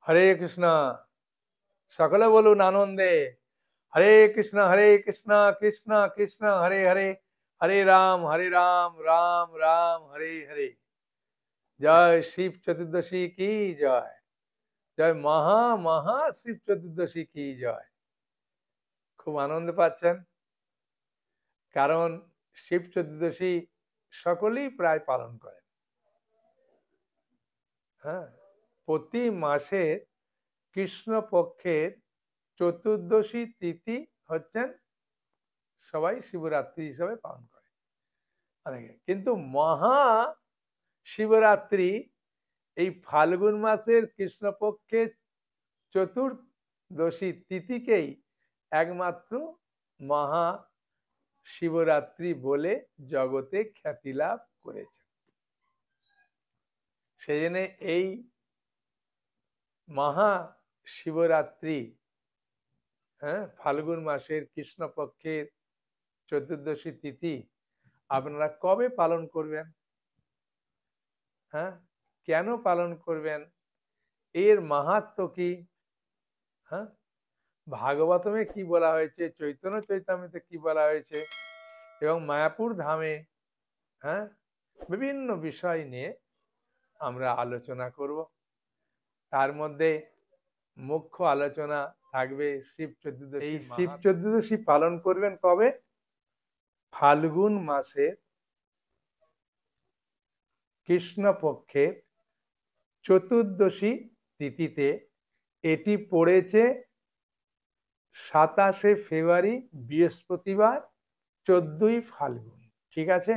হরে কৃষ্ণ। সকলে বলুন আনন্দে হরে কৃষ্ণ কৃষ্ণ কৃষ্ণ হরে হরে, হরে রাম রাম রাম হরে হরে। জয় শিব চতুর্দশী কি জয়, জয় মহা মহা শিব চতুর্দশী কি জয়। খুব আনন্দ পাচ্ছেন, কারণ শিব চতুর্দশী সকলেই প্রায় পালন করেন। হ্যাঁ, প্রতি মাসে কৃষ্ণপক্ষের চতুর্দশী তিথি হচ্ছেন সবাই শিবরাত্রি হিসাবে পালন করে অনেকে, কিন্তু মহা শিবরাত্রি এই ফাল্গুন মাসের কৃষ্ণপক্ষের চতুর্দশী তিথিকেই একমাত্র মহা শিবরাত্রি বলে জগতে খ্যাতি লাভ করেছে। সেই জন্য এই মহা শিবরাত্রি, ফাল্গুন মাসের কৃষ্ণপক্ষের চতুর্দশী তিথি আপনারা কবে পালন করবেন? কেন পালন করবেন? এর মাহাত্ম্য কি? ভাগবতমে কি বলা হয়েছে, চৈতন্য চৈতামৃতে কি বলা হয়েছে, এবং মায়াপুর ধামে বিভিন্ন বিষয় নিয়ে আমরা আলোচনা করব। তার মধ্যে মুখ্য আলোচনা থাকবে শিব চতুর্দশী। এই শিব চতুর্দশী পালন করবেন কবে? ফাল্গুন মাসের কৃষ্ণপক্ষের চতুর্দশী তিথিতে। এটি পড়েছে 27শে ফেব্রুয়ারি বৃহস্পতিবার, 14ই ফাল্গুন। ঠিক আছে,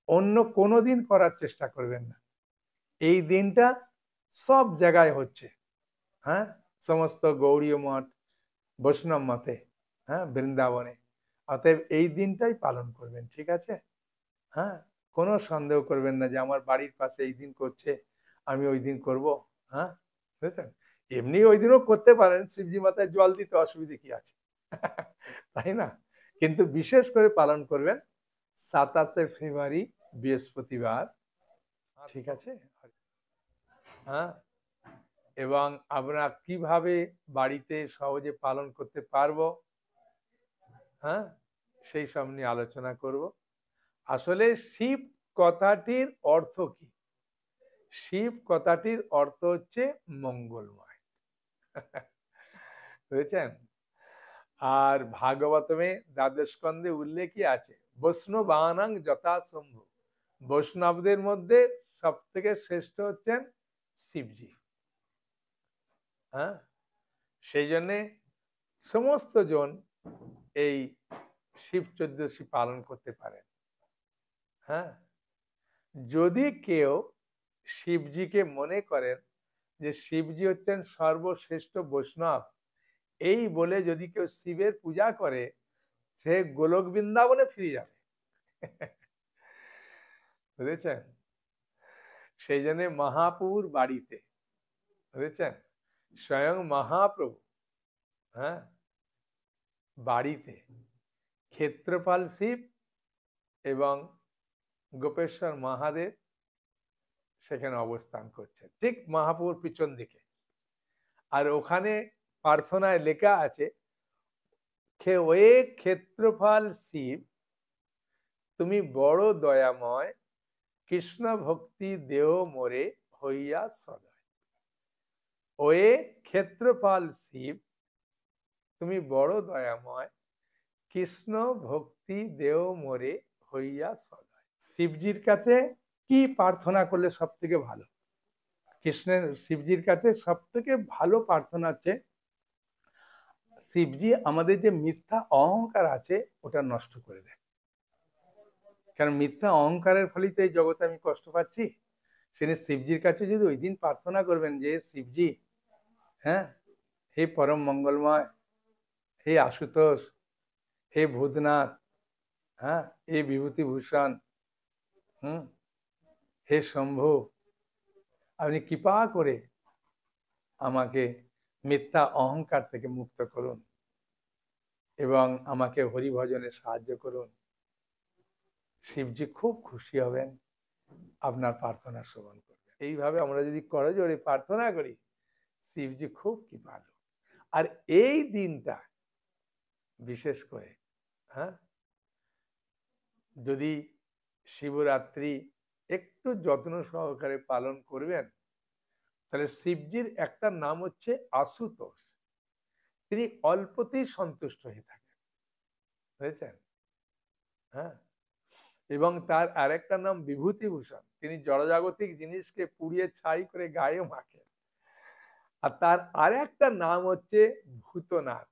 অন্য কোনো দিন করার চেষ্টা করবেন না। এই দিনটা সব জায়গায় হচ্ছে, সমস্ত গৌড়ীয় মঠ, বৈষ্ণব মতে, বৃন্দাবনে। অতএব এই দিনটাই পালন করবেন, ঠিক আছে? কোনো সন্দেহ করবেন না যে আমার বাড়ির পাশে এই দিন করছে, আমি ওই দিন করবো। বুঝলেন? এমনি ওই দিনও করতে পারেন, শিবজি মাতায় জল দিতে অসুবিধে কি আছে? তাই না? কিন্তু বিশেষ করে পালন করবেন 27শে ফেব্রুয়ারি বৃহস্পতিবার, ঠিক আছে? এবং আমরা কিভাবে বাড়িতে সহজে পালন করতে পারবো, সেই সব নিয়ে আলোচনা করব। আসলে শিব কথাটির অর্থ কি? শিব কথাটির অর্থ হচ্ছে মঙ্গলময়। বুঝেছেন? আর ভাগবতমে দ্বাদশ স্কন্ধে উল্লেখই আছে, বৈষ্ণবানাং যথাসম্ভু, বৈষ্ণবদের মধ্যে সব থেকে শ্রেষ্ঠ হচ্ছেন শিবজি। সেই জন্যে সমস্ত জন এই শিব চতুর্দশী পালন করতে পারেন। যদি কেউ শিবজিকে মনে করেন যে শিবজি হচ্ছেন সর্বশ্রেষ্ঠ বৈষ্ণব, এই বলে যদি কেউ শিবের পূজা করে, সে গোলক বৃন্দাবনে ফিরে যাবে। বুঝেছেন? সেই জন্য মহাপুর বাড়িতে, বুঝেছেন, স্বয়ং মহাপ্রভু বাড়িতে ক্ষেত্রপাল শিব এবং গোপেশ্বর মহাদেব সেখানে অবস্থান করছেন, ঠিক মহাপুর পিছন দিকে। আর ওখানে প্রার্থনায় লেখা আছে, ওয়ে ক্ষেত্রপাল শিব তুমি বড় দয়াময়, কৃষ্ণ ভক্তি দেহ মোরে হইয়া সদয়। ওয়ে ক্ষেত্রপাল শিব তুমি বড় দয়াময়, কৃষ্ণ ভক্তি দেহ মোরে হইয়া সদয়। শিবজির কাছে কি প্রার্থনা করলে সব থেকে ভালো? কৃষ্ণের শিবজির কাছে সব থেকে ভালো প্রার্থনা হচ্ছে, শিবজি আমাদের যে মিথ্যা অহংকার আছে ওটা নষ্ট করে দেয়। কারণ মিথ্যা অহংকারের ফলেই তো এই জগতে আমি কষ্ট পাচ্ছি। সেদিন শিবজির কাছে যদি ওই দিন প্রার্থনা করবেন যে শিবজি, হে পরম মঙ্গলময়, হে আশুতোষ, হে ভূতনাথ, হে বিভূতিভূষণ, হে শম্ভু, আপনি কৃপা করে আমাকে মিথ্যা অহংকার থেকে মুক্ত করুন এবং আমাকে হরিভজনে সাহায্য করুন। শিবজি খুব খুশি হবেন, আপনার প্রার্থনা শ্রবণ করবেন। এইভাবে আমরা যদি করজোড়ে প্রার্থনা করি, শিবজি খুব কৃপালু। আর এই দিনটা বিশেষ করে, হ্যাঁ, যদি শিবরাত্রি একটু যত্ন সহকারে পালন করবেন, তাহলে শিবজির একটা নাম হচ্ছে আশুতোষ। তিনি অল্পতেই সন্তুষ্ট হয়ে থাকেন, বুঝেছেন? হ্যাঁ, এবং তার আরেকটা নাম বিভূতিভূষণ। তিনি জড়জাগতিক জিনিসকে পুড়িয়ে ছাই করে গায়ে মাখেন। আর তার আরেকটা নাম হচ্ছে ভূতনাথ।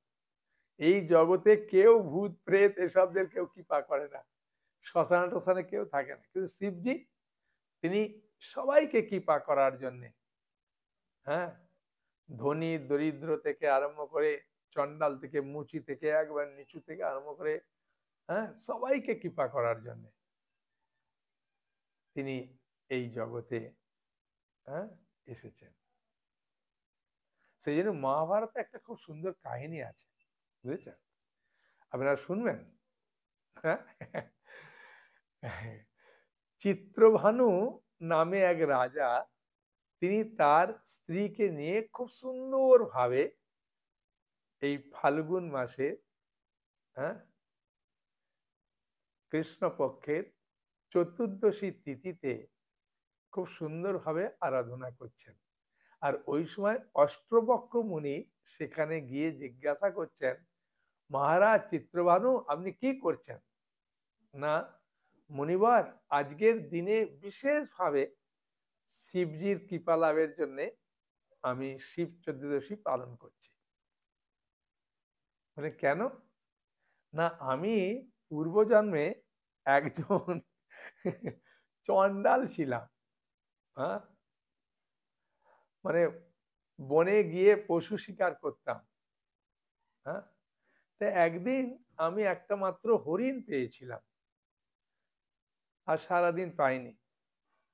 এই জগতে কেউ ভূত প্রেত এসবদের কেউ কৃপা করে না, শ্মশানে টশানে কেউ থাকে না, কিন্তু শিবজি তিনি সবাইকে কৃপা করার জন্যে, হ্যাঁ, ধনী দরিদ্র থেকে আরম্ভ করে, চন্ডাল থেকে মুচি থেকে একবার নিচু থেকে আরম্ভ করে, হ্যাঁ, সবাইকে কৃপা করার জন্য তিনি এই জগতে, হ্যাঁ, এসেছেন। সেই জন্য মহাভারতে একটা খুব সুন্দর কাহিনী আছে, বুঝেছেন? আপনারা শুনবেন। হ্যাঁ, চিত্রভানু নামে এক রাজা, তিনি তার স্ত্রীকে নিয়ে খুব সুন্দর ভাবে এই ফাল্গুন মাসে, হ্যাঁ, কৃষ্ণপক্ষের চতুর্দশী তিথিতে খুব সুন্দরভাবে আরাধনা করছেন। আর ওই সময় অষ্টবক্র মুনি সেখানে গিয়ে জিজ্ঞাসা করছেন, মহারাজ চিত্রভানু আপনি কি করছেন? না মুনিবার, আজকের দিনে বিশেষভাবে শিবজির কৃপা লাভের জন্য আমি শিব চতুর্দশী পালন করছি। মানে কেন? না আমি পূর্বজন্মে একজন চন্ডাল ছিলাম, হ্যাঁ, মানে বনে গিয়ে পশু শিকার করতাম, হ্যাঁ, তা একদিন আমি একটা মাত্র হরিণ পেয়েছিলাম, আর সারাদিন পাইনি।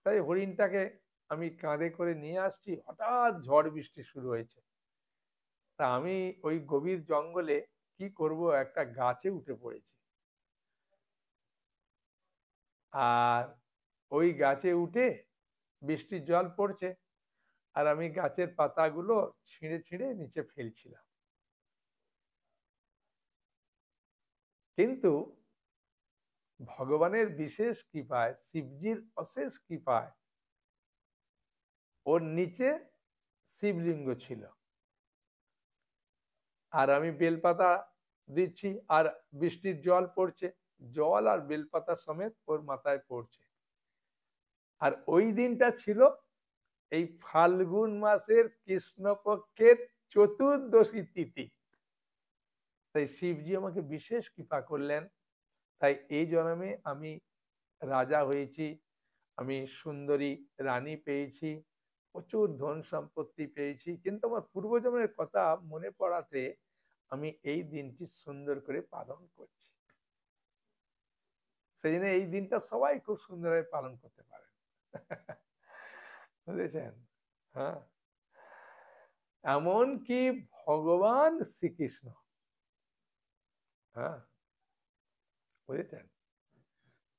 তাই হরিণটাকে আমি কাঁধে করে নিয়ে আসছি, হঠাৎ ঝড় বৃষ্টি শুরু হয়েছে। তা আমি ওই গভীর জঙ্গলে কি করব, একটা গাছে উঠে পড়েছি। আর ওই গাছে উঠে বৃষ্টির জল পড়ছে, আর আমি গাছের পাতাগুলো ছিঁড়ে ছিঁড়ে নিচে ফেলছিলাম। কিন্তু ভগবানের বিশেষ কৃপায়, শিবজির অশেষ কৃপায় ওর নিচে শিবলিঙ্গ ছিল, আর আমি বেলপাতা দিচ্ছি, আর বৃষ্টির জল পড়ছে, জল আর বেলপাতা সমেত ওর মাথায় পড়ছে। আর ওই দিনটা ছিল এই ফাল্গুন মাসের কৃষ্ণপক্ষের চতুর্দশী তিথি। তাই শিবজি আমাকে বিশেষ কৃপা করলেন। তাই এই জন্মে আমি রাজা হয়েছি, আমি সুন্দরী রানী পেয়েছি, প্রচুর ধন সম্পত্তি পেয়েছি, কিন্তু আমার পূর্বজন্মের কথা মনে পড়াতে আমি এই দিনটি সুন্দর করে পালন করছি। সেই জন্য এই দিনটা সবাই খুব সুন্দরভাবে পালন করতে পারেন। বুঝেছেন? হ্যাঁ, এমন কি ভগবান শ্রীকৃষ্ণ, হ্যাঁ, বুঝেছেন,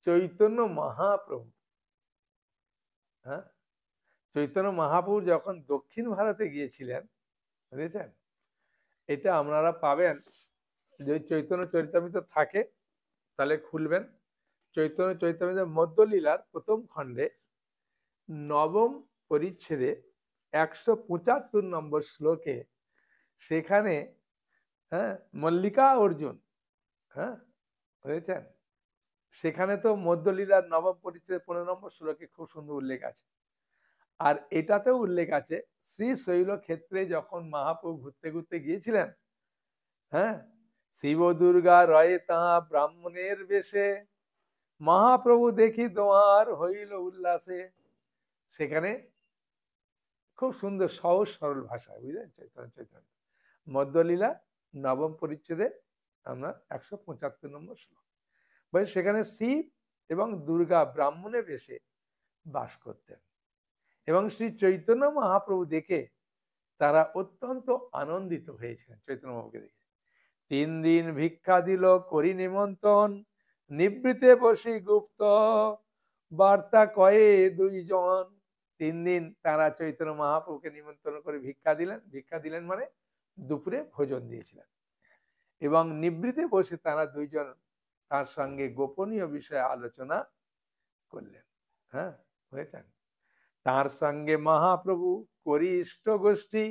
চৈতন্য মহাপ্রভু, হ্যাঁ, চৈতন্য মহাপ্রভু যখন দক্ষিণ ভারতে গিয়েছিলেন, বুঝেছেন, এটা আপনারা পাবেন, যে চৈতন্য চরিতামৃত থাকে তাহলে খুলবেন, চৈতন্য চরিতামৃতের মধ্যলীলার প্রথম খণ্ডে নবম পরিচ্ছেদে 175 নম্বর শ্লোকে, সেখানে, হ্যাঁ, মল্লিকা অর্জুন, হ্যাঁ, বুঝেছেন, সেখানে তো মধ্যলীলার নবম পরিচ্ছেদে 15 নম্বর শ্লোকে খুব সুন্দর উল্লেখ আছে। আর এটাতেও উল্লেখ আছে, শ্রী শৈল ক্ষেত্রে যখন মহাপ্রভু ঘুরতে ঘুরতে গিয়েছিলেন, হ্যাঁ, শিব দুর্গা রয়ে তাহা ব্রাহ্মণের বেশে, মহাপ্রভু দেখি দোয়ার হইল উল্লাসে। সেখানে খুব সুন্দর সহজ সরল ভাষায়, বুঝলেন, চৈতন্য চৈতন্য মধ্যলীলা নবম পরিচ্ছেদে আমরা 175 নম্বর শ্লোক, সেখানে শিব এবং দুর্গা ব্রাহ্মণের বেশে বাস করতেন, এবং শ্রী চৈতন্য মহাপ্রভু দেখে তারা অত্যন্ত আনন্দিত হয়েছিলেন চৈতন্য মহাপ্রভুকে দেখে। 3 দিন ভিক্ষা দিল করি নিমন্ত্রণ, নিবৃতে বসি গুপ্ত বার্তা কয়ে 2 জন। 3 দিন তারা চৈতন্য মহাপ্রভুকে নিমন্ত্রণ করে ভিক্ষা দিলেন মানে দুপুরে ভোজন দিয়েছিলেন, এবং নিবৃতে বসে তারা দুইজন তার সঙ্গে গোপনীয় বিষয়ে আলোচনা করলেন। হ্যাঁ, বুঝেছেন? তার সঙ্গে মহাপ্রভু করি ইষ্ট গোষ্ঠী,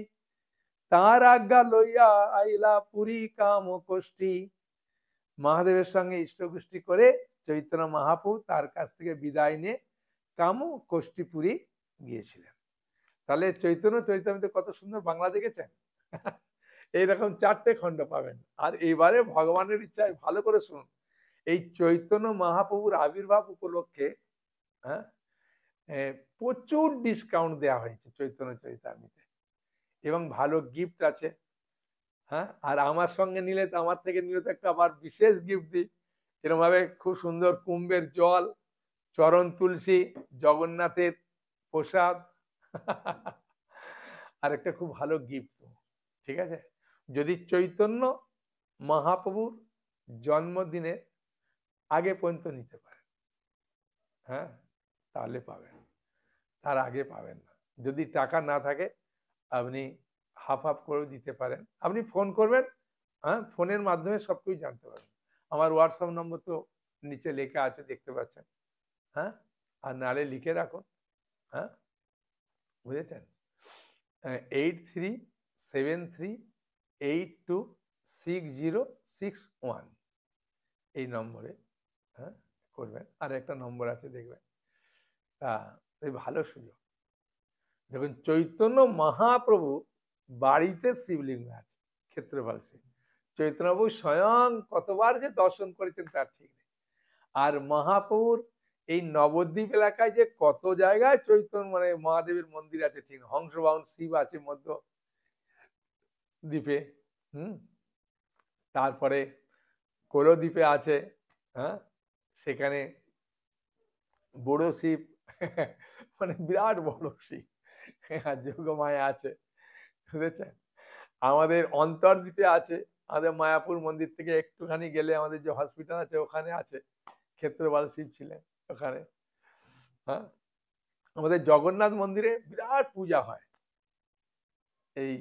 তার আজ্ঞা লইয়া আইলা পুরী কাম কোষ্ঠী। মহাদেবের সঙ্গে ইষ্টগোষ্ঠী করে চৈতন্য মহাপ্রভু তার কাছ থেকে বিদায় নিয়ে কাম কোষ্ঠীপুরী গিয়েছিলেন। তাহলে চৈতন্য চরিতামৃতে কত সুন্দর বাংলা দেখেছেন। এইরকম 4টে খণ্ড পাবেন। আর এবারে ভগবানের ইচ্ছায় ভালো করে শুনুন, এই চৈতন্য মহাপ্রভুর আবির্ভাব উপলক্ষে হ্যাঁ প্রচুর ডিসকাউন্ট দেওয়া হয়েছে চৈতন্য চরিতামৃতে, এবং ভালো গিফট আছে। হ্যাঁ, আর আমার সঙ্গে নিলে তো, আমার থেকে নিলে তো একটা আবার বিশেষ গিফট দিই। এরকম ভাবে খুব সুন্দর কুম্ভের জল, চরণ তুলসী, জগন্নাথের প্রসাদ, আর একটা খুব ভালো গিফট। ঠিক আছে, যদি চৈতন্য মহাপ্রভুর জন্মদিনের আগে পর্যন্ত নিতে পারেন, হ্যাঁ, তাহলে পাবেন, তার আগে পাবেন না। যদি টাকা না থাকে আপনি হাফ হাফ করে দিতে পারেন, আপনি ফোন করবেন, হ্যাঁ, ফোনের মাধ্যমে সবকিছু জানতে পারবেন। আমার হোয়াটসঅ্যাপ নম্বর তো নিচে লেখা আছে, দেখতে পাচ্ছেন। হ্যাঁ, আর নালে লিখে রাখুন। হ্যাঁ, বুঝেছেন? 8373826061 এই নম্বরে হ্যাঁ করবেন। আর একটা নম্বর আছে, দেখবেন। এই ভালো সুযোগ। দেখুন, চৈতন্য মহাপ্রভু বাড়িতে শিবলিঙ্গ আছে, ক্ষেত্রপাল সিং। চৈতন্যবাবু স্বয়ং কতবার যে দর্শন করেছেন তার ঠিক নেই। আর মহাপ্রভুর এই নবদ্বীপ এলাকায় যে কত জায়গায় চৈতন্য মানে মহাদেবের মন্দির আছে, ঠিক হংসবাহন শিব আছে মধ্য দ্বীপে, তারপরে কোলদ্বীপে আছে, হ্যাঁ, সেখানে বড় শিব, মানে বিরাট বড় শিব, যোগমায়া আছে, বুঝেছেন? আমাদের অন্তর্দ্বীপে আছে, আমাদের মায়াপুর মন্দির থেকে একটুখানি গেলে আমাদের যে হসপিটাল আছে ওখানে আছে, ক্ষেত্রপাল শিব ছিলেন ওখানে। হ্যাঁ, আমাদের জগন্নাথ মন্দিরে বিরাট পূজা হয় এই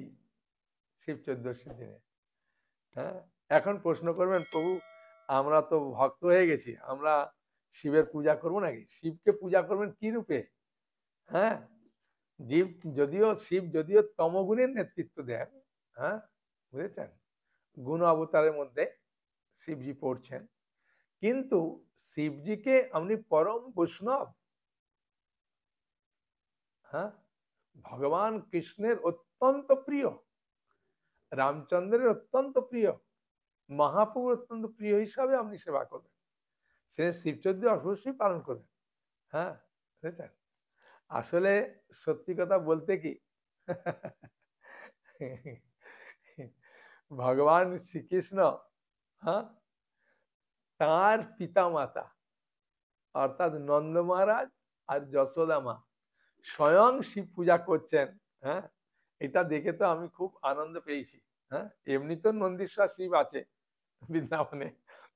শিব চতুর্দশীর দিনে। হ্যাঁ, এখন প্রশ্ন করবেন, প্রভু আমরা তো ভক্ত হয়ে গেছি, আমরা শিবের পূজা করব নাকি? শিবকে পূজা করবেন কি রূপে? হ্যাঁ, শিব যদিও তমগুণের নেতৃত্ব দেন, হ্যাঁ, বুঝেছেন, গুণ অবতারের মধ্যে শিবজি পড়ছেন, কিন্তু শিবজিকে আপনি পরম বৈষ্ণব, হ্যাঁ, ভগবান কৃষ্ণের অত্যন্ত প্রিয়, রামচন্দ্রের অত্যন্ত প্রিয়, মহাপ্রভুর অত্যন্ত প্রিয় হিসাবে আপনি সেবা করবেন, সে শিবচর্যা অবশ্যই পালন করবেন। হ্যাঁ, বুঝেছেন? আসলে সত্যি কথা বলতে কি, ভগবান শ্রীকৃষ্ণ, হ্যাঁ, তার পিতা মাতা অর্থাৎ নন্দ মহারাজ আর যশোদা মা স্বয়ং শিব পূজা করছেন। হ্যাঁ, এটা দেখে তো আমি খুব আনন্দ পেয়েছি। হ্যাঁ, এমনি তো নন্দীশ্বর শিব আছে বৃন্দাবনে,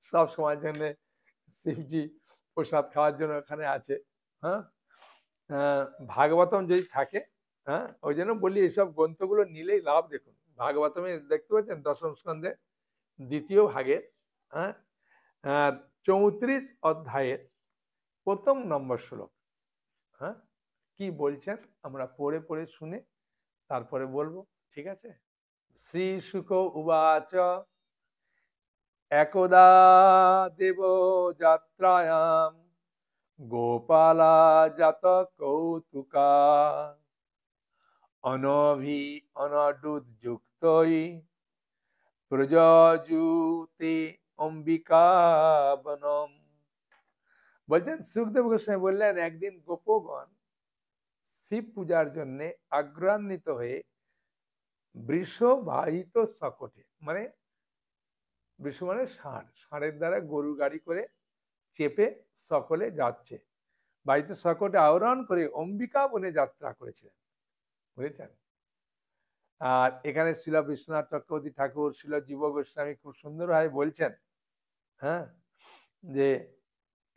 সব সময়ের জন্য শিবজি প্রসাদ খাওয়ার জন্য ওখানে আছে। হ্যাঁ, ভাগবতম যদি থাকে, হ্যাঁ, ওই জন্য বলি এইসব গ্রন্থগুলো নিলেই লাভ। দেখুন, ভাগবতমে দেখতে পাচ্ছেন দশম স্কন্ধে 2য় ভাগের, হ্যাঁ, 34 অধ্যায়ের 1ম নম্বর শ্লোক। হ্যাঁ, কি বলছেন আমরা পড়ে পড়ে শুনে তারপরে বলবো, ঠিক আছে? শ্রী শুক উবাচ একদা দেব যাত্রায়াম গোপালা জাত কৌতুকা অনডুদ্যুক্তই প্রযজুতে অম্বিকা বনম। বলছেন, সুখদেব গোস্বামী বললেন, একদিন গোপগণ শিব পূজার জন্য আগ্রহান্বিত হয়ে বৃষবাহিত শকটে, মানে বৃষ মানে ষাঁড়ের দ্বারা গরুর গাড়ি করে চেপে সকলে যাচ্ছে, বাহিত শকটে আহরণ করে অম্বিকা বনে যাত্রা করেছিলেন। বুঝেছেন? আর এখানে শিল বিশ্বনাথ চক্রবর্তী ঠাকুর, শিল জীব গোস্বামী খুব সুন্দরভাবে বলছেন, হ্যাঁ, যে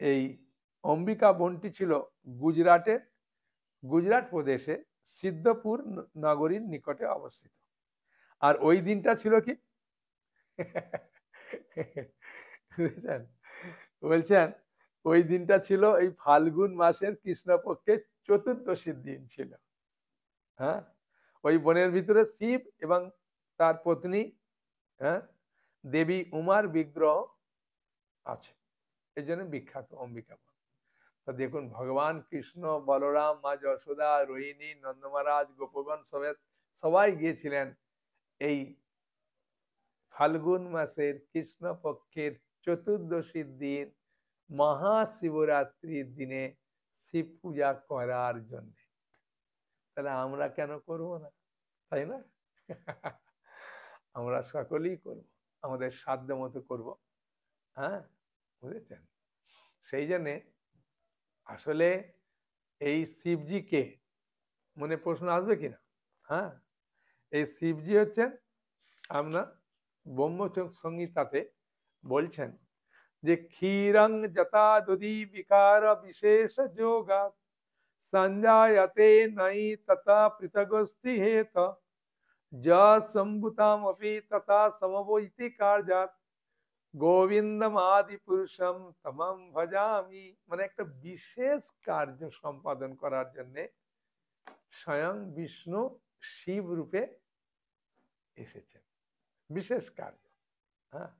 এই অম্বিকা বনটি ছিল গুজরাটের গুজরাট প্রদেশে সিদ্ধপুর নগরীর নিকটে অবস্থিত। আর ওই দিনটা ছিল কি বুঝেছেন, বলছেন ওই দিনটা ছিল এই ফাল্গুন মাসের কৃষ্ণপক্ষের চতুর্দশীর দিন ছিল। হ্যাঁ, ওই বনের ভিতরে শিব এবং তার পত্নী, হ্যাঁ, দেবী উমার বিগ্রহ আছে, এই জন্য বিখ্যাত অম্বিকা বন। তো দেখুন ভগবান কৃষ্ণ, বলরাম, মা যশোদা, রোহিণী, নন্দ মহারাজ, গোপগণ সবাই গিয়েছিলেন এই ফাল্গুন মাসের কৃষ্ণপক্ষের চতুর্দশীর দিন মহাশিবরাত্রির দিনে শিব পূজা করার জন্য। তাহলে আমরা কেন করব না, তাই না? আমরা সকলেই করব, আমাদের সাধ্য মতো করব। হ্যাঁ, বুঝেছেন? সেই জন্যে আসলে এই শিবজিকে, মনে প্রশ্ন আসবে কিনা? হ্যাঁ, এই শিবজি হচ্ছেন আপনার ব্রহ্ম সংহিতাতে বলছেন যে ক্ষীরং যথা দধি বিকার বিশেষ যোগা संजायते नई तथा पृथगस्ति हेत जम्बुतामपि तथा समवोइति कार्यात् गोविंदम आदि पुरुषम तमम भजामि। মানে একটা বিশেষ কার্য সম্পাদন করার জন্য স্বয়ং বিষ্ণু শিব রূপে এসেছেন, বিশেষ কার্য। হ্যাঁ,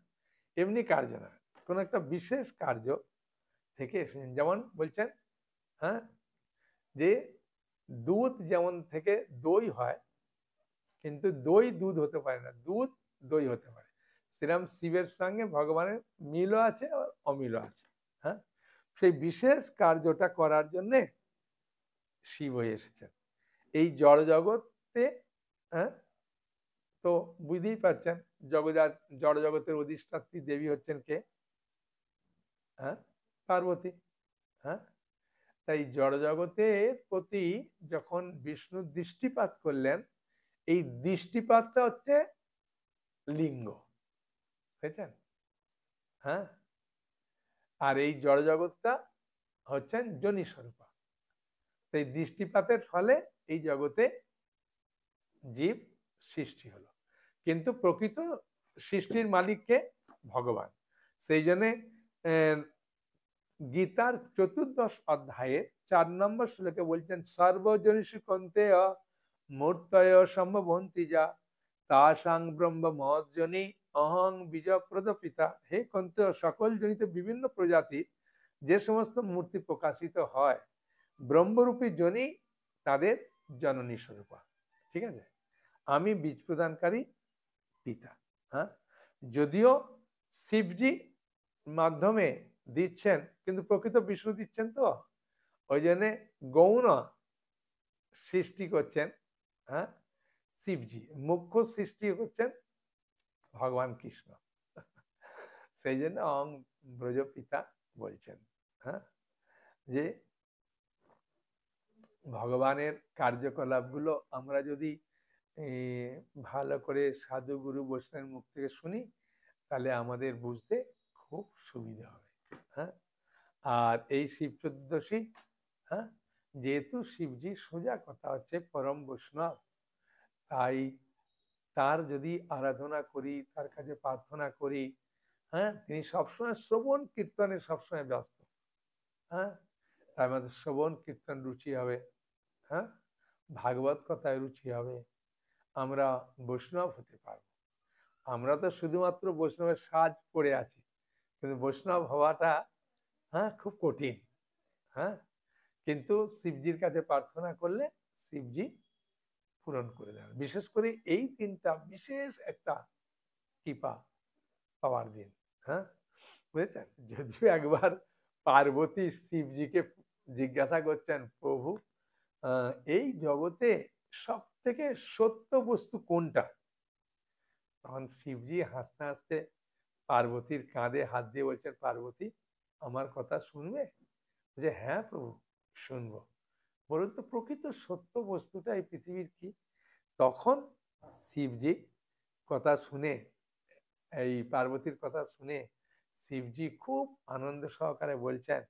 এমনি কার্য না, কোন একটা বিশেষ কার্য থেকে এসেছেন। যেমন বলছেন, হ্যাঁ, যে দুধ যেমন থেকে দই হয়, কিন্তু দই দুধ হতে পারে না, দুধ দই হতে পারে। শ্রীরাম শিবের সঙ্গে ভগবানের মিলও আছে আর অমিলও আছে। হ্যাঁ, সেই বিশেষ কার্যটা করার জন্য শিব হয়ে এসেছেন এই জড় জগতে। হ্যাঁ, তো বুঝতেই পারছেন জড় জগতের অধিষ্ঠাত্রী দেবী হচ্ছেন কে? হ্যাঁ, পার্বতী। হ্যাঁ, তাই জড় জগতের প্রতি যখন বিষ্ণু দৃষ্টিপাত করলেন, এই দৃষ্টিপাতটা হচ্ছে লিঙ্গ, বুঝেছেন? হ্যাঁ, আর এই জড় জগৎটা হচ্ছেন যোনি স্বরূপা। তাই দৃষ্টিপাতের ফলে এই জগতে জীব সৃষ্টি হলো, কিন্তু প্রকৃত সৃষ্টির মালিককে ভগবান। সেই জন্যে গীতার 14 অধ্যায়ে 4 নম্বর শ্লোকে বলছেন সর্বজনীষু কন্তেয় মূর্তয় সম্ভবন্তি যা তাসাং ব্রহ্ম মহজ্জনী অহং বীজপ্রদ পিতা। হে কন্তেয়, সকল জনিতে বিভিন্ন প্রজাতির যে সমস্ত মূর্তি প্রকাশিত হয়, ব্রহ্মরূপী জনি তাদের জননী স্বরূপা। ঠিক আছে, আমি বীজ প্রদানকারী পিতা। হ্যাঁ, যদিও শিবজি মাধ্যমে দিচ্ছেন, কিন্তু প্রকৃত বিষ্ণু দিচ্ছেন। তো ওই জন্য গৌণ সৃষ্টি করছেন, হ্যাঁ, শিবজি। মুখ্য সৃষ্টি করছেন ভগবান কৃষ্ণ। সেই জন্য অং ব্রজ পিতা বলছেন। হ্যাঁ, যে ভগবানের কার্যকলাপগুলো আমরা যদি ভালো করে সাধু গুরু বৈষ্ণবের মুখ থেকে শুনি, তাহলে আমাদের বুঝতে খুব সুবিধা হবে। হ্যাঁ, আর এই শিব চতুর্দশী, হ্যাঁ, যেহেতু শিবজি সোজা কথা হচ্ছে পরম বৈষ্ণব, তাই তার যদি আরাধনা করি, তার কাছে প্রার্থনা করি, হ্যাঁ, তিনি সবসময় শ্রবণ কীর্তনে সবসময় ব্যস্ত। হ্যাঁ, তার মধ্যে শ্রবণ কীর্তন রুচি হবে, হ্যাঁ, ভাগবত কথায় রুচি হবে, আমরা বৈষ্ণব হতে পারবো। আমরা তো শুধুমাত্র বৈষ্ণবের সাজ পড়ে আছি, কিন্তু বৈষ্ণব হওয়াটা, হ্যাঁ, খুব কঠিন। হ্যাঁ, কিন্তু শিবজির কাছে প্রার্থনা করলে শিবজি পূরণ করে দেন। বিশেষ করে এই দিনটা বিশেষ একটা কৃপা পাওয়ার দিন। হ্যাঁ, বুঝেছেন? যদিও একবার পার্বতী শিবজিকে জিজ্ঞাসা করছেন, প্রভু এই জগতে সব থেকে সত্য বস্তু কোনটা? তখন শিবজি হাসতে হাসতে পার্বতীর কাঁধে হাত দিয়ে বলছেন, পার্বতী আমার কথা শুনবে? যে হ্যাঁ প্রভু, শুনবো। বলুন তো প্রকৃত সত্য বস্তুটা এই পৃথিবীর কি? তখন শিবজি কথা শুনে, এই পার্বতীর কথা শুনে শিবজি খুব আনন্দ সহকারে বলছেন,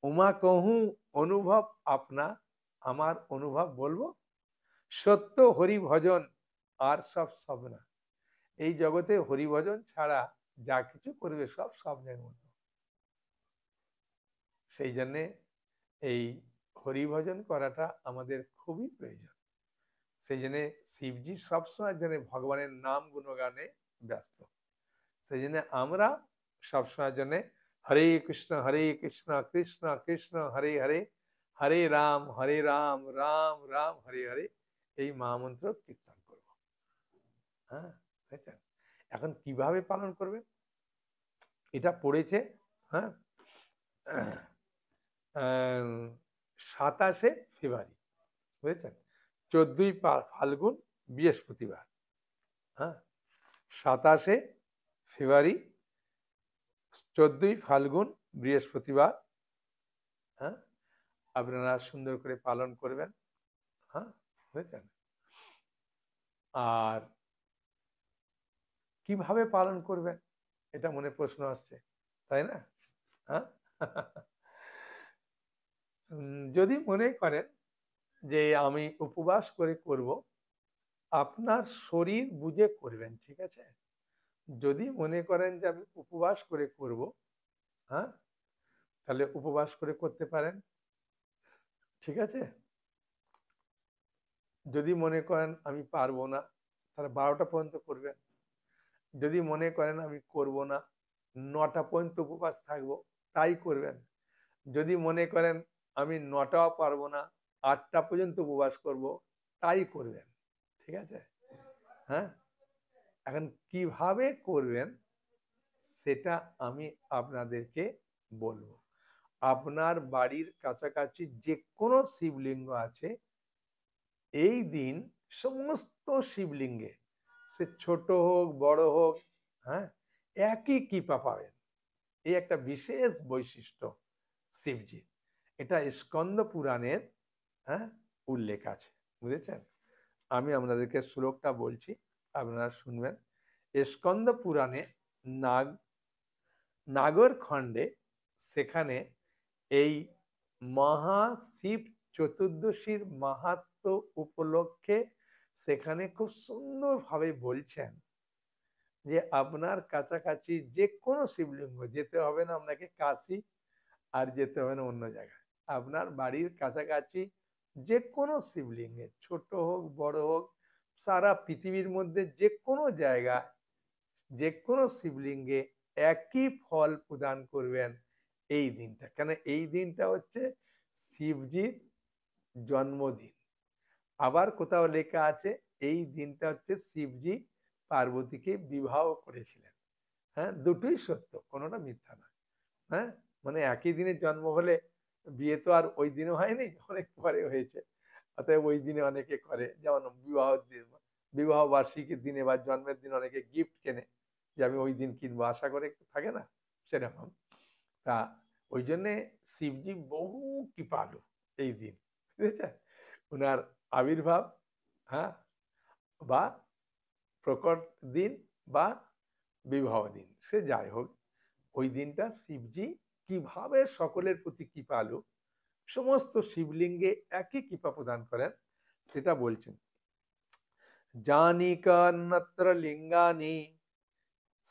উমা কহু অনুভব আপনা আমার অনুভব বলবো, সত্য হরি ভজন আর সব স্বপ্ন। এই জগতে হরি ভজন ছাড়া যা কিছু করবে সব স্বপ্নের মতো। সেই জন্যে এই হরি ভজন করাটা আমাদের খুবই প্রয়োজন। সেই জন্য শিবজি সবসময় জন্য ভগবানের নাম গুণগানে ব্যস্ত। সেই জন্য আমরা সবসময় জন্য হরে কৃষ্ণ কৃষ্ণ কৃষ্ণ হরে হরে, হরে রাম রাম রাম হরে হরে, এই মহামন্ত্র কীর্তন করব। হ্যাঁ, বুঝছেন? এখন কিভাবে পালন করবেন এটা পড়েছে, হ্যাঁ, 27শে ফেব্রুয়ারি, বুঝেছেন, 14ই ফাল্গুন বৃহস্পতিবার। হ্যাঁ, 27শে ফেব্রুয়ারি 14ই ফাল্গুন বৃহস্পতিবার। হ্যাঁ, আপনারা সুন্দর করে পালন করবেন। হ্যাঁ, বুঝেছেন? আর কিভাবে পালন করবেন এটা মনে প্রশ্ন আসছে, তাই না? হ্যাঁ, যদি মনে করেন যে আমি উপবাস করে করব, আপনার শরীর বুঝে করবেন, ঠিক আছে? যদি মনে করেন যে আমি উপবাস করে করব, হ্যাঁ, তাহলে উপবাস করে করতে পারেন, ঠিক আছে? যদি মনে করেন আমি পারবো না, তাহলে 12টা পর্যন্ত করবেন। যদি মনে করেন আমি করব না, 9টা পর্যন্ত উপবাস থাকবো, তাই করবেন। যদি মনে করেন আমি 9টাও পারবো না, 8টা পর্যন্ত উপবাস করব, তাই করবেন, ঠিক আছে? হ্যাঁ, এখন কিভাবে করবেন সেটা আমি আপনাদেরকে বলবো। আপনার বাড়ির কাছাকাছি যে কোনো শিবলিঙ্গ আছে, এই দিন সমস্ত শিবলিঙ্গে, সে ছোট হোক বড় হোক, হ্যাঁ, একই কৃপা পাবেন। এই একটা বিশেষ বৈশিষ্ট্য শিবজি, এটা স্কন্দ পুরাণের, হ্যাঁ, উল্লেখ আছে, বুঝেছেন? আমি আপনাদেরকে শ্লোকটা বলছি, আপনারা শুনবেন। স্কন্দ পুরাণে নাগর খণ্ডে, সেখানে এই মহাশিব চতুর্দশীর মাহাত্ম্য উপলক্ষে সেখানে খুব সুন্দরভাবে বলছেন যে আপনার কাছাকাছি যে কোনো শিবলিঙ্গ, যেতে হবে না আপনাকে কাশী, আর যেতে হবে না অন্য জায়গায়, আপনার বাড়ির কাছাকাছি যে কোনো শিবলিঙ্গে, ছোট হোক বড় হোক, সারা পৃথিবীর মধ্যে যে কোনো জায়গায় যে কোনো শিবলিঙ্গে একই ফল প্রদান করবেন এই দিনটা। কেন এই দিনটা হচ্ছে শিবজির জন্মদিন। আবার কোথাও লেখা আছে এই দিনটা হচ্ছে শিবজি পার্বতীকে বিবাহ করেছিলেন। হ্যাঁ, দুটোই সত্য, কোনোটা মিথ্যা নয়। হ্যাঁ, মানে একই দিনে জন্ম হলে বিয়ে তো আর ওই দিনে হয়নি, অনেক পরে হয়েছে। অতএব ওই দিনে অনেকে করে, যেমন বিবাহ বার্ষিকীর দিনে বা জন্মের দিন অনেকে গিফট কেনে, যে আমি ওই দিন কিনবো আশা করে, থাকে না সেরকম। তা ওই জন্যে শিবজি বহু কৃপালু এই দিন, বুঝেছেন? ওনার আবির্ভাব, হ্যাঁ, বা প্রকট দিন বা বিবাহ দিন, সে যাই হোক, ওই দিনটা শিবজি কিভাবে সকলের প্রতি কৃপালু, সমস্ত শিবলিঙ্গে একই কৃপা প্রদান করেন সেটা বলছেন। জানি কন্নত্র লিঙ্গানি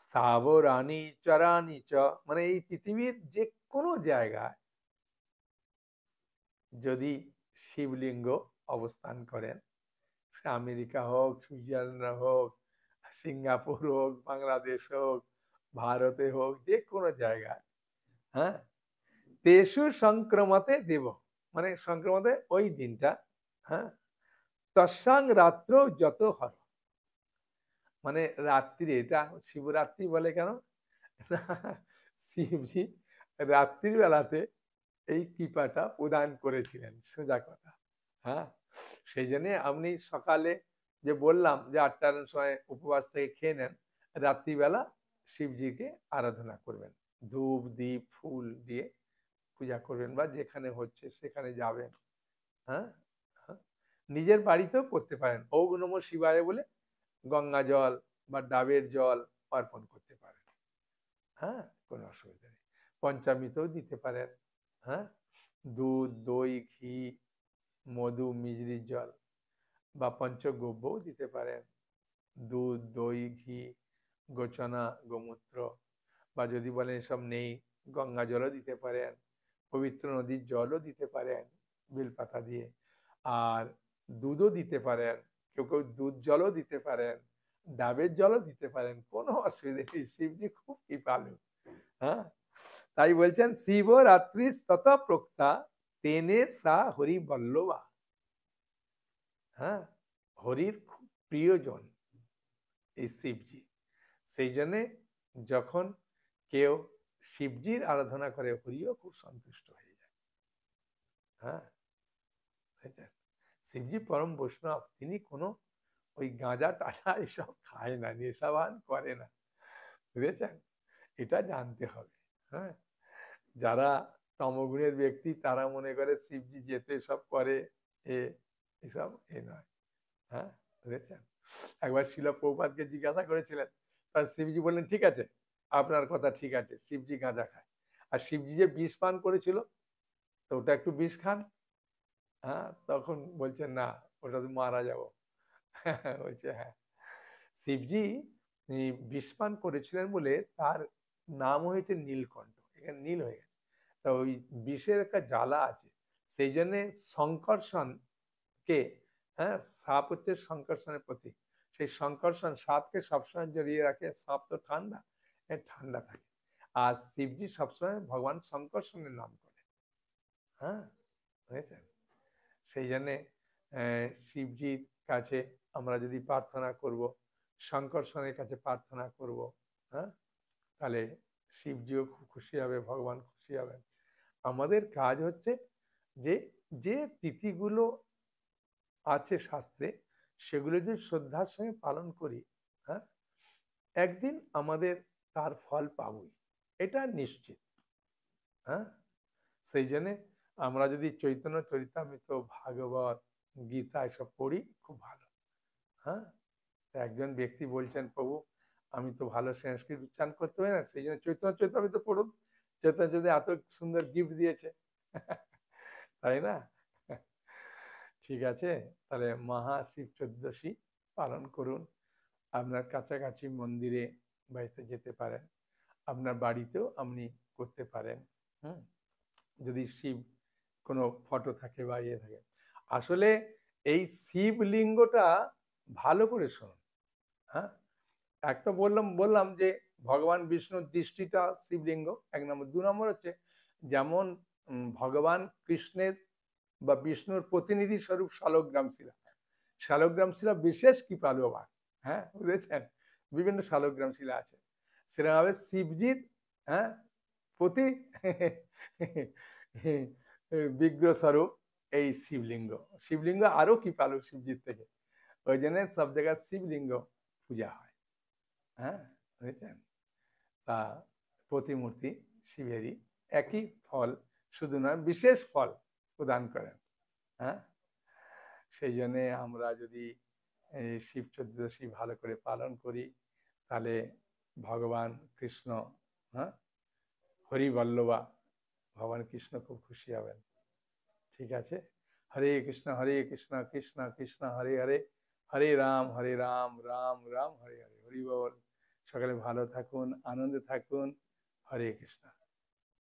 স্থাবরানি চরানি চ, মানে এই পৃথিবীর যে কোনো জায়গায় যদি শিবলিঙ্গ অবস্থান করেন, সে আমেরিকা হোক, সুইজারল্যান্ড হোক, সিঙ্গাপুর হোক, বাংলাদেশ হোক, ভারতে হোক, যে কোনো জায়গায়, হ্যাঁ, তেষু সংক্রমতে দেব, মানে সংক্রমতে ওই দিনটা, হ্যাঁ, তৎসাং রাত্র যত হর, মানে রাত্রি, এটা শিবরাত্রি বলে কেন? শিবজি রাত্রির বেলাতে এই কৃপাটা প্রদান করেছিলেন, সোজা কথা। হ্যাঁ, সেই জন্য আপনি সকালে যে বললাম যে 8টার সময় উপবাস থেকে খেয়ে নেন, রাত্রিবেলা শিবজিকে আরাধনা করবেন, ধূপ দ্বীপ ফুল দিয়ে পূজা করবেন, বা যেখানে হচ্ছে সেখানে যাবেন। হ্যাঁ, হ্যাঁ, নিজের বাড়িতেও করতে পারেন, ওম নমঃ শিবায় বলে গঙ্গা জল বা ডাবের জল অর্পণ করতে পারেন। হ্যাঁ, কোনো অসুবিধা নেই। পঞ্চামৃতও দিতে পারেন। হ্যাঁ, দুধ দই ঘি মধু, মিজরির জল বা পঞ্চগব্যও দিতে পারেন, দুধ, দই, ঘি, গোচনা, গোমূত্র, বা যদি বলেন এসব নেই, গঙ্গা জলও দিতে পারেন, পবিত্র নদীর জলও দিতে পারেন বেলপাতা দিয়ে, আর দুধও দিতে পারেন, কেউ কেউ দুধ জলও দিতে পারেন, ডাবের জলও দিতে পারেন, কোনো অসুবিধা নেই। শিবজি খুব কৃপালু। হ্যাঁ, তাই বলছেন শিবরাত্রি তত প্রোক্তা তেনে সা হরি বল্লভা। হ্যাঁ, হরির খুব প্রিয়জন এই শিবজি। সেই জন্যে যখন কেউ শিবজির আরাধনা করে, হরিও খুব সন্তুষ্ট হয়ে যায়। হ্যাঁ, শিবজি পরম বৈষ্ণব, তিনি কোনো ওই গাঁজা টাজা এসব খায় না, নেশাবান করে না, বুঝেছেন? এটা জানতে হবে। হ্যাঁ, যারা তমগুণের ব্যক্তি তারা মনে করে শিবজি যেতে সব করে, এসব নয়। হ্যাঁ, বুঝেছেন? একবার শিল প্রভুপাদকে জিজ্ঞাসা করেছিলেন, তার শিবজি বললেন ঠিক আছে, আপনার কথা ঠিক আছে, শিবজি গাঁজা খায়। আর শিবজি যে বিষ পান করেছিল, তো ওটা একটু বিষ খান। হ্যাঁ, তখন বলছেন না, ওটা তো মারা যাবো। বলছে হ্যাঁ, শিবজি বিষ পান করেছিলেন বলে তার নাম হয়েছে নীলকণ্ঠ, এখানে নীল হয়ে গেছে। তা ওই বিষের একটা জ্বালা আছে, সেই জন্যে শঙ্কর্ষণকে, হ্যাঁ, সাপ হচ্ছে শঙ্কর্ষণের প্রতীক, সেই শঙ্কর্ষণ সাপকে সবসময় জড়িয়ে রাখে, সাপ তো ঠান্ডা, ঠান্ডা থাকে। আর শিবজি সবসময় ভগবান শঙ্কর্ষণের নাম করে। হ্যাঁ, বুঝেছেন? সেই জন্যে শিবজির কাছে আমরা যদি প্রার্থনা করব, শঙ্কর্ষণের কাছে প্রার্থনা করব, হ্যাঁ, তাহলে শিবজিও খুব খুশি হবে, ভগবান খুশি হবেন। আমাদের কাজ হচ্ছে যে যে তিথিগুলো আছে শাস্ত্রে, সেগুলো যদি শ্রদ্ধার সঙ্গে পালন করি, হ্যাঁ, একদিন আমাদের তার ফল পাবই, এটা নিশ্চিত। হ্যাঁ, সেই জন্যে আমরা যদি চৈতন্য চরিতামৃত, ভাগবত, গীতা এসব পড়ি, খুব ভালো। হ্যাঁ, একজন ব্যক্তি বলছেন, প্রভু আমি তো ভালো সংস্কৃত উচ্চারণ করতে পারি না, সেই জন্য চৈতন্য চরিতামৃত পড়ুন, চৈতন্য যদি এত সুন্দর গিফট দিয়েছে। তাই না? ঠিক আছে, তাহলে মহাশিব চোদ্দশী পালন করুন। আপনার কাছাকাছি মন্দিরে বাড়িতে যেতে পারেন, আপনার বাড়িতেও আপনি করতে পারেন। হুম, যদি শিব কোনো ফটো থাকে বা ইয়ে থাকে। আসলে এই শিবলিঙ্গটা ভালো করে শুনুন। হ্যাঁ, একটা বললাম যে ভগবান বিষ্ণুর দৃষ্টিটা শিবলিঙ্গ, এক নম্বর। দু নম্বর হচ্ছে যেমন ভগবান কৃষ্ণের বা বিষ্ণুর প্রতিনিধি স্বরূপ শালগ্রাম শিলা, শালগ্রাম শিলা বিশেষ কৃপালু আবার। হ্যাঁ, বুঝেছেন? বিভিন্ন শালগ্রাম শিলা আছে, সেরকমভাবে শিবজির, হ্যাঁ, প্রতি বিগ্রহ স্বরূপ এই শিবলিঙ্গ। শিবলিঙ্গ আরো কৃপালু শিবজির থেকে, ওই জন্য সব জায়গায় শিবলিঙ্গ পূজা হয়। হ্যাঁ, বুঝেছেন? তা প্রতিমূর্তি শিবেরই, একই ফল, শুধু নয় বিশেষ ফল প্রদান করেন। হ্যাঁ, সেই জন্যে আমরা যদি এই শিব চতুর্দশী ভালো করে পালন করি, তাহলে ভগবান কৃষ্ণ, হ্যাঁ, হরি বল্লভা, ভগবান কৃষ্ণ খুব খুশি হবেন। ঠিক আছে, হরে কৃষ্ণ কৃষ্ণ কৃষ্ণ হরে হরে, হরে রাম রাম রাম হরে হরে। হরি বল। সকালে ভালো থাকুন, আনন্দে থাকুন। হরে কৃষ্ণ।